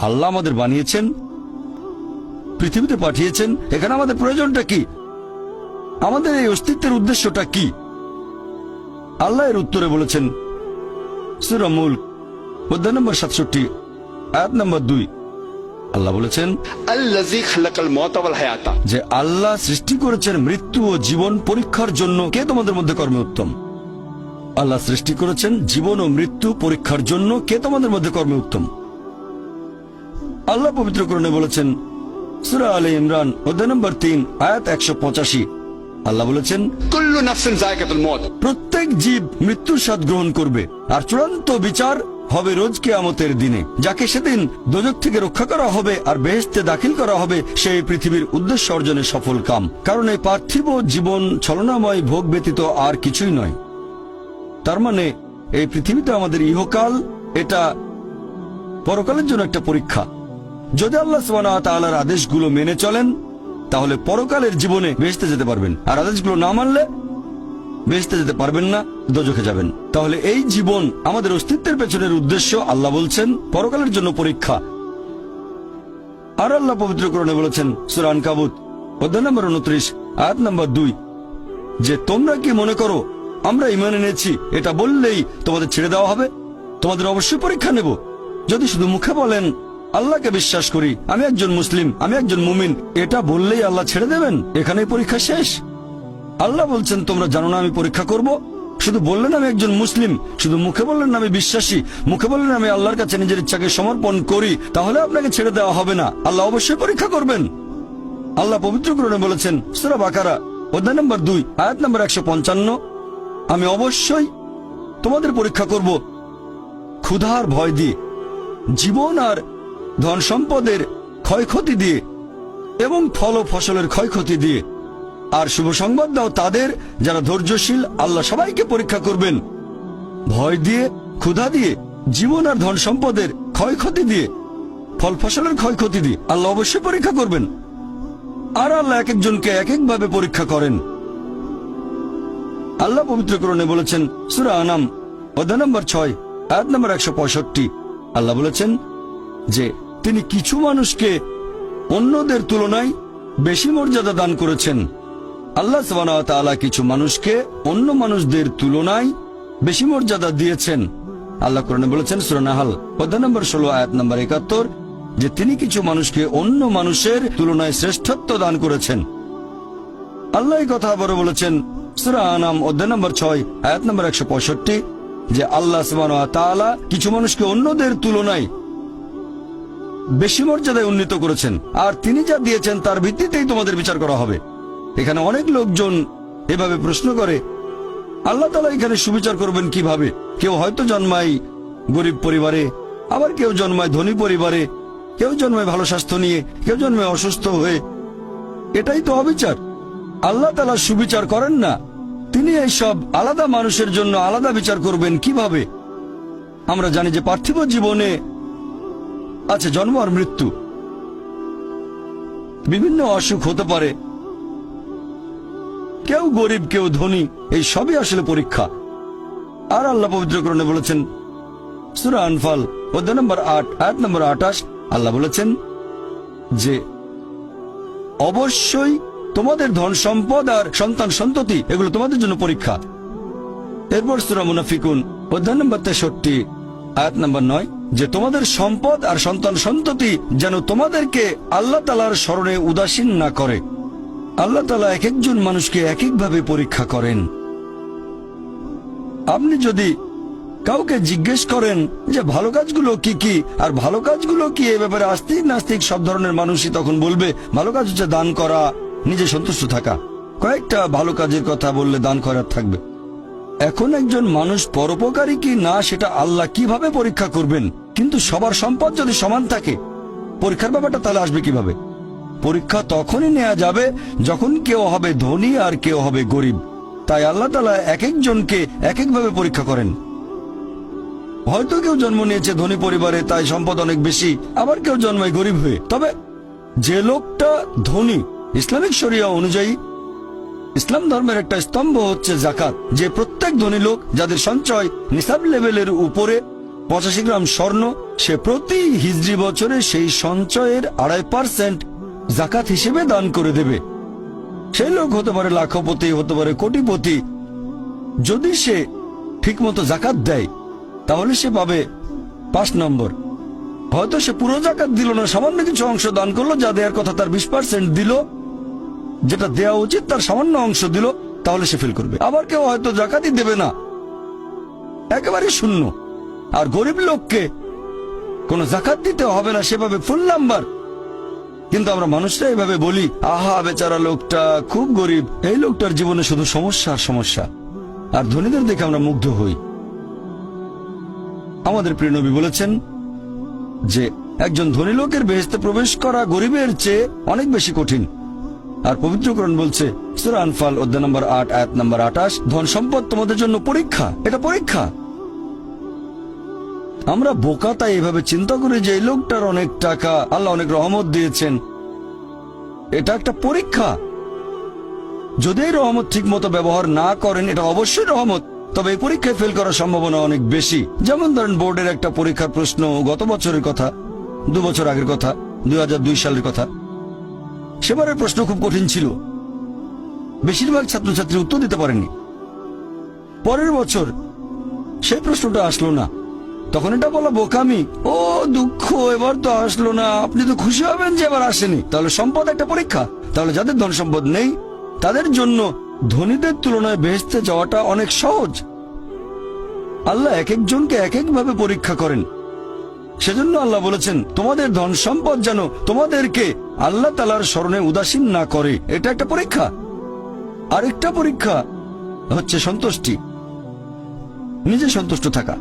আল্লাহ আমাদের বানিয়েছেন, পৃথিবীতে পাঠিয়েছেন, এখানে আমাদের প্রয়োজনটা কি, আমাদের এই অস্তিত্বের উদ্দেশ্যটা কি? আল্লাহ এর উত্তরে বলেছেন সূরা মুলক অধ্যায় নম্বর 67 আয়াত নম্বর 2। আল্লাহ বলেছেন আল্লাযী খালাকাল মাউতা ওয়াল হায়াতা, যে আল্লাহ সৃষ্টি করেছেন মৃত্যু ও জীবন পরীক্ষার জন্য। কে তোমাদের মধ্যে কর্মে উত্তম? আল্লাহ সৃষ্টি করেছেন জীবন ও মৃত্যু পরীক্ষার জন্য। কে তোমাদের মধ্যে কর্মে উত্তম? আল্লাহ পবিত্র কোরআনে বলেছেন সূরা আলে ইমরান অধ্যায় নম্বর 3 আয়াত 185। আল্লাহ বলেছেন কুল্লু নাফসিন যায়কাতুল মউত, প্রত্যেক জীব মৃত্যুর স্বাদ গ্রহণ করবে, আর চূড়ান্ত বিচার হবে রোজ কিয়ামতের দিনে। যাকে সেদিন দোজখ থেকে রক্ষা করা হবে আর বেহেশতে দাখিল করা হবে, সেই পৃথিবীর উদ্দেশ্য অর্জনে সফল কাম। কারণ এই পার্থিব জীবন ছলনাময় ভোগ ব্যতীত আর কিছুই নয়। তার মানে এই পৃথিবীতে আমাদের ইহকাল, এটা পরকালের জন্য একটা পরীক্ষা। যদি আল্লাহ সুবহানাহু ওয়া তাআলার আদেশগুলো মেনে চলেন, তাহলে পরকালের জীবনে বেহেশতে যেতে পারবেন, আর আদেশগুলো না মানলে বেহেশতে যেতে পারবেন না, দোজখে যাবেন। তাহলে এই জীবন আমাদের অস্তিত্বের পেছনের উদ্দেশ্য। আল্লাহ বলছেন পরকালের জন্য পরীক্ষা। আর আল্লাহ পবিত্র কোরআনে বলেছেন সূরা আনকাবুত অধ্যায় নম্বর 29 আয়াত নম্বর 2 যে তোমরা কি মনে করো আমরা ঈমান এনেছি এটা বললেই তোমাদের ছেড়ে দেওয়া হবে? তোমাদের অবশ্যই পরীক্ষা নেব। যদি শুধু মুখে বলেন আল্লাহকে বিশ্বাস করি, আমি একজন মুসলিম, আমি একজন মুমিন, এটা বললেই আল্লাহ ছেড়ে দেবেন? এখানেই পরীক্ষা শেষ? আল্লাহ বলছেন তোমরা জানো না আমি পরীক্ষা করব? শুধু বললেন আমি একজন মুসলিম, শুধু মুখে বললেন আমি বিশ্বাসী, মুখে বললেন আমি আল্লাহর কাছে নিজের ইচ্ছাকে সমর্পণ করি, তাহলে আপনাকে ছেড়ে দেওয়া হবে না। আল্লাহ অবশ্যই পরীক্ষা করবেন। আল্লাহ পবিত্র কোরআনে বলেছেন সূরা বাকারা অধ্যায় নম্বর 2 আয়াত নম্বর 155 আমি অবশ্যই তোমাদের পরীক্ষা করব ক্ষুধার ভয় দিয়ে, জীবন আর ধন সম্পদের ক্ষয়ক্ষতি দিয়ে, এবং ফল ও ফসলের ক্ষয়ক্ষতি দিয়ে। আর শুভ সংবাদ দাও তাদের যারা ধৈর্যশীল। আল্লাহ সবাইকে পরীক্ষা করবেন ভয় দিয়ে, ক্ষুধা দিয়ে, জীবন আর ধন সম্পদের ক্ষয়ক্ষতি দিয়ে, ফল ফসলের ক্ষয়ক্ষতি দিয়ে। আল্লাহ অবশ্যই পরীক্ষা করবেন। আর আল্লাহ এক একজনকে এক একভাবে পরীক্ষা করেন। আল্লাহ পবিত্র কোরআনে বলেছেন সূরা আনাম অধ্যায় নম্বর 6 আয়াত নম্বর 165। আল্লাহ বলেছেন যে তিনি কিছু মানুষকে অন্যদের তুলনায় বেশি মর্যাদা দান করেছেন। আল্লাহ সুবহানাহু ওয়া তাআলা কিছু মানুষকে অন্য মানুষদের তুলনায় বেশি মর্যাদা দিয়েছেন। আল্লাহ কোরআনে বলেছেন সূরা নাহল অধ্যায় নম্বর 16 আয়াত নম্বর 71 যে তিনি কিছু মানুষকে অন্য মানুষের তুলনায় শ্রেষ্ঠত্ব দান করেছেন। আল্লাহ এই কথা আবারও বলেছেন সূরা আনাম অধ্যায় নম্বর 6 আয়াত নম্বর 165 যে আল্লাহ সুবহানাহু ওয়া তাআলা কিছু মানুষকে অন্যদের তুলনায় বেশি মর্যাদায় উন্নীত করেছেন, আর তিনি যা দিয়েছেন তার ভিত্তিতেই তোমাদের বিচার করা হবে। এখানে অনেক লোকজন এভাবে প্রশ্ন করে আল্লাহ তাআলা এখানে সুবিচার করবেন কিভাবে? কেউ হয়তো জন্মায় গরিব পরিবারে, আবার কেউ জন্মায় ধনী পরিবারে, কেউ জন্মায় ভালো স্বাস্থ্য নিয়ে, কেউ জন্মায় অসুস্থ হয়ে। এটাই তো অবিচার। আল্লাহ তাআলা সুবিচার করেন না। তিনি এইসব আলাদা মানুষের জন্য আলাদা বিচার করবেন কিভাবে? আমরা জানি যে পার্থিব জীবনে আছে জন্ম আর মৃত্যু, বিভিন্ন অসুখ হতে পারে, কেউ গরিব কেউ ধনী, এই সবই আসলে পরীক্ষা। আর আল্লাহ পবিত্র কোরআনে বলেছেন সূরা আনফাল অধ্যায় নম্বর 8 আয়াত নম্বর 28 আল্লাহ বলেছেন যে অবশ্যই তোমাদের ধন সম্পদ আর সন্তান সন্ততি এগুলো তোমাদের জন্য পরীক্ষা। এরপর সূরা মুনাফিকুন অধ্যায় নম্বর 63 আয়াত নম্বর 9 যে তোমাদের সম্পদ আর সন্তান সন্ততি যেন তোমাদেরকে আল্লাহ তাআলার স্মরণে উদাসীন না করে। আল্লাহ তাআলা এক একজন মানুষকে এক একভাবে পরীক্ষা করেন। আপনি যদি কাউকে জিজ্ঞেস করেন যে ভালো কাজগুলো কি কি আর ভালো কাজগুলো কি, এ ব্যাপারে আস্তিক নাস্তিক সব ধরনের মানুষই তখন বলবে ভালো কাজ হচ্ছে দান করা, নিজে সন্তুষ্ট থাকা। কয়েকটা ভালো কাজের কথা বললে দান করার থাকবে। এখন একজন মানুষ পরোপকারী কি না সেটা আল্লাহ কিভাবে পরীক্ষা করবেন? কিন্তু সবার সম্পদ যদি সমান থাকে, পরীক্ষার ব্যাপারটা তাহলে আসবে কিভাবে? পরীক্ষা তখনই নেওয়া যাবে যখন কেউ হবে ধনী আর কেউ হবে গরিব। তাই আল্লাহ তাআলা এক একজনকে এক একভাবে পরীক্ষা করেন। হয়তো কেউ জন্ম নিয়েছে ধনী পরিবারে, তাই সম্পদ অনেক বেশি, আবার কেউ জন্মায় গরিব হয়ে। তবে যে লোকটা ধনী, ইসলামিক শরিয়া অনুযায়ী ইসলাম ধর্মের একটা স্তম্ভ হচ্ছে যাকাত, যে প্রত্যেক ধনী লোক যাদের সঞ্চয় নিসাব লেভেলের উপরে 85 গ্রাম স্বর্ণ, সে প্রতি হিজরি বছরে সেই সঞ্চয়ের 2.5% জাকাত হিসেবে দান করে দেবে। সেই লোক হতে পারে লাখপতি, হতে পারে কোটিপতি। যদি সে ঠিকমতো জাকাত দেয় তাহলে সে পাবে 5 নম্বর। হয়তো সে পুরো জাকাত দিল না, সামান্য কিছু অংশ দান করলো, যা দেওয়ার কথা তার 20% দিল, যেটা দেওয়া উচিত তার সামান্য অংশ দিল, তাহলে সে ফেল করবে। আবার কেউ হয়তো জাকাতই দেবে না, একেবারে শূন্য। আর গরিব লোককে কোনো জাকাত দিতে হবে না, সেভাবে ফুল নাম্বার। কিন্তু আমরা মানুষরা এভাবে বলি, আহা বেচারা লোকটা খুব গরিব, এই লোকটার জীবনে শুধু সমস্যা আর সমস্যা। আর ধনীদের দেখে আমরা মুগ্ধ হই। আমাদের প্রিয় নবী বলেছেন যে একজন ধনী লোকের বেহেশতে প্রবেশ করা গরিবের চেয়ে অনেক বেশি কঠিন। আর পবিত্র কোরআন বলছে সূরা আনফাল অধ্যায় নম্বর 8 আয়াত নম্বর 28, ধন সম্পদ তোমাদের জন্য পরীক্ষা, এটা পরীক্ষা। আমরা বোকা তাই এভাবে চিন্তা করি যে এই লোকটার অনেক টাকা, আল্লাহ অনেক রহমত দিয়েছেন, এটা একটা পরীক্ষা। যদি এই রহমত ঠিক মতো ব্যবহার না করেন, এটা অবশ্যই রহমত, তবে এই পরীক্ষায় ফেল করার সম্ভাবনা অনেক বেশি। যেমন ধরেন বোর্ডের একটা পরীক্ষার প্রশ্ন, গত বছরের কথা, 2 বছর আগের কথা, 2002 সালের কথা। সেবারের প্রশ্ন খুব কঠিন ছিল, বেশিরভাগ ছাত্রছাত্রী উত্তর দিতে পারেনি। পরের বছর সেই প্রশ্নটা আসলো না, তখন এটা বলা বোকামি, ও দুঃখ, এবার তো আসলো না, আপনি তো খুশি হবেন যে এবার আসেনি। তাহলে সম্পদ একটা পরীক্ষা। তাহলে যাদের ধন সম্পদ নেই তাদের জন্য ধনীদের তুলনায় বেহেশতে যাওয়াটা অনেক সহজ। আল্লাহ এক একজনকে এক একভাবে পরীক্ষা করেন। সেজন্য আল্লাহ বলেছেন তোমাদের ধন সম্পদ যেন তোমাদেরকে আল্লাহ তাআলার স্মরণে উদাসীন না করে, এটা একটা পরীক্ষা। আরেকটা পরীক্ষা হচ্ছে সন্তুষ্টি, নিজে সন্তুষ্ট থাকা।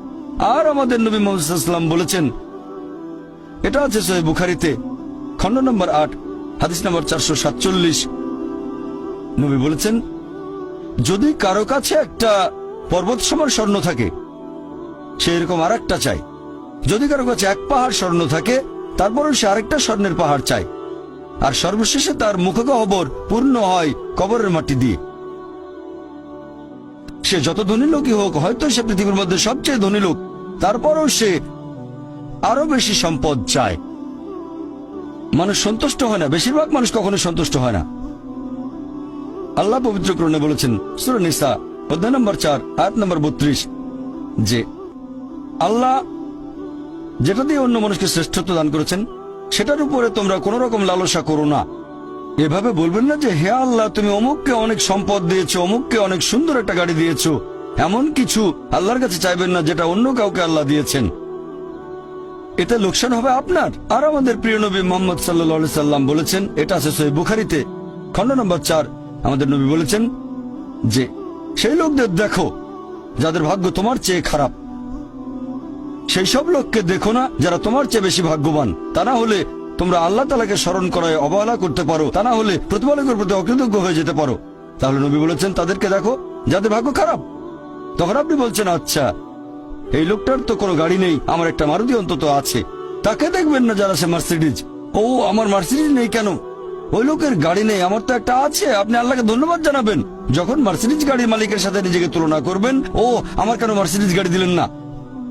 আর আমাদের নবী মুহাম্মদ সাল্লাল্লাহু আলাইহি ওয়াসাল্লাম বলেছেন, এটা আছে সহিহ বুখারীতে খণ্ড নম্বর 8 হাদিস নম্বর 447, নবী বলেছেন যদি কারো কাছে একটা পর্বত সমান স্বর্ণ থাকে সে এরকম আরেকটা চায়। যদি কারো কাছে 1 পাহাড় স্বর্ণ থাকে তারপরও সে আরেকটা স্বর্ণের পাহাড় চায়। আর সর্বশেষে তার মুখগহ্বর পূর্ণ হয় কবরের মাটি দিয়ে। সে যত ধনী লোকই হোক, হয়তো সে পৃথিবীর মধ্যে সবচেয়ে ধনী লোক, তারপরও সে আরো বেশি সম্পদ চায়। মানুষ সন্তুষ্ট হয় না, বেশিরভাগ মানুষ কখনো সন্তুষ্ট হয় না। আল্লাহ পবিত্র কোরআনে বলেছেন সূরা নিসা অধ্যায় নম্বর 4 আয়াত নম্বর 32 যে আল্লাহ যেটা দিয়ে অন্য মানুষকে শ্রেষ্ঠত্ব দান করেছেন সেটার উপরে তোমরা কোন রকম লালসা করো না। এভাবে বলবেন না যে হে আল্লাহ তুমি অমুককে অনেক সম্পদ দিয়েছো, অমুককে অনেক সুন্দর একটা গাড়ি দিয়েছো, এমন কিছু আল্লাহর কাছে চাইবেন না যেটা অন্য কাউকে আল্লাহ দিয়েছেন। এতে লোকসান হবে আপনার। আর আমাদের প্রিয় নবী মুহাম্মদ সাল্লাল্লাহু আলাইহি সাল্লাম বলেছেন, এটা আছে সহিহ বুখারীতে খণ্ড নম্বর 4, আমাদের নবী বলেছেন যে সেই লোকদের দেখো যাদের ভাগ্য তোমার চেয়ে খারাপ, সেই সব লোককে দেখো না যারা তোমার চেয়ে বেশি ভাগ্যবান। তা না হলে তোমরা আল্লাহ তাআলাকে স্মরণ করায় অবহেলা করতে পারো, তা না হলে প্রতিপালকের প্রতি অকৃতজ্ঞ হয়ে যেতে পারো। তাহলে নবী বলেছেন তাদেরকে দেখো যাদের ভাগ্য খারাপ। তখন আপনি বলছেন আচ্ছা এই লোকটার তো কোনো গাড়ি নেই, আমার একটা মারুতি অন্তত আছে। তাকে দেখবেন না যারা সে মার্সিডিজ, ও আমার মার্সিডিজ নেই কেন, ওই লোকের গাড়ি নেই, আমার তো একটা আছে। আপনি আল্লাহকে ধন্যবাদ জানাবেন। যখন মার্সিডিজ গাড়ির মালিকের সাথে নিজেকে তুলনা করবেন, ও আমার কেন মার্সিডিজ গাড়ি দিলেন না,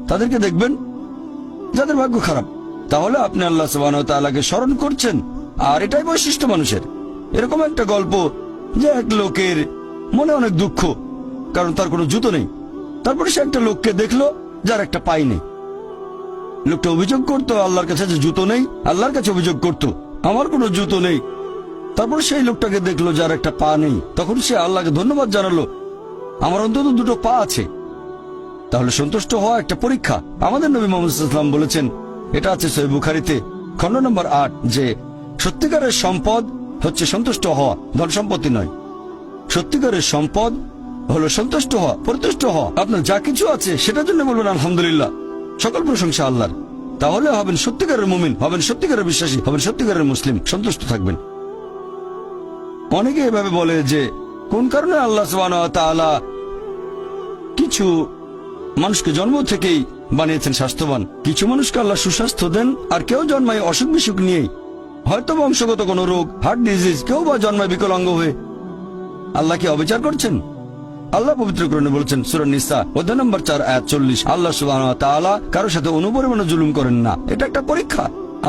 তাদেরকে দেখবেন যাদের ভাগ্য খারাপ। তাহলে আপনি আল্লাহ সুবহানাহু ওয়া তাআলাকে স্মরণ করছেন। আর এটাই বৈশিষ্ট্য মানুষের। এরকম একটা গল্প যে এক লোকের মনে অনেক দুঃখ, কারণ তার কোনো জুতো নেই। তারপরে সে একটা লোককে দেখলো যার একটা পাই নেই। লোকটা অভিযোগ করতো আল্লাহর কাছে যে জুতো নেই, আল্লাহর কাছে অভিযোগ করতো আমার কোনো জুতো নেই। তারপর সেই লোকটাকে দেখলো যার একটা পা নেই, তখন সে আল্লাহকে ধন্যবাদ জানালো আমার অন্তত 2টো পা আছে। তাহলে সন্তুষ্ট হওয়া একটা পরীক্ষা। আমাদের নবী মুহাম্মদ সাল্লাল্লাহু আলাইহি ওয়াসাল্লাম বলেছেন, এটা আছে সহিহ বুখারীতে খণ্ড নম্বর 8 যে সত্যিকারের সম্পদ হচ্ছে সন্তুষ্ট হওয়া, ধন সম্পত্তি নয়। সত্যিকারের সম্পদ হলো সন্তুষ্ট হওয়া, পরিতুষ্ট হওয়া। আপনার যা কিছু আছে সেটার জন্য বলবেন আলহামদুলিল্লাহ, সকল প্রশংসা আল্লাহর। তাহলে হবেন সত্যিকারের মুমিন, হবেন সত্যিকারের বিশ্বাসী, হবেন সত্যিকারের মুসলিম, সন্তুষ্ট থাকবেন। অনেকে এভাবে বলে যে কোন কারণে আল্লাহ সুবহানাহু ওয়া তাআলা কিছু মানুষকে জন্ম থেকেই বানিয়েছেন স্বাস্থ্যবান, কিছু মানুষকে আল্লাহ সুস্বাস্থ্য দেন, আর কেউ জন্মায় অসুখ বিসুখ নিয়েই, হয়তো বংশগত কোনো রোগ, হার্ট ডিজিজ, কেউ বা জন্মায় বিকলাঙ্গ হয়ে। আল্লাহ কি অবিচার করছেন? আল্লাহ পবিত্র কোরআনে বলেছেন সূরা নিসা অধ্যায় নম্বর 4 আয়াত 40, আল্লাহ সুবহানাহু ওয়া তাআলা কারোর সাথে অনুপরিমাণে জুলুম করেন না। এটা একটা পরীক্ষা।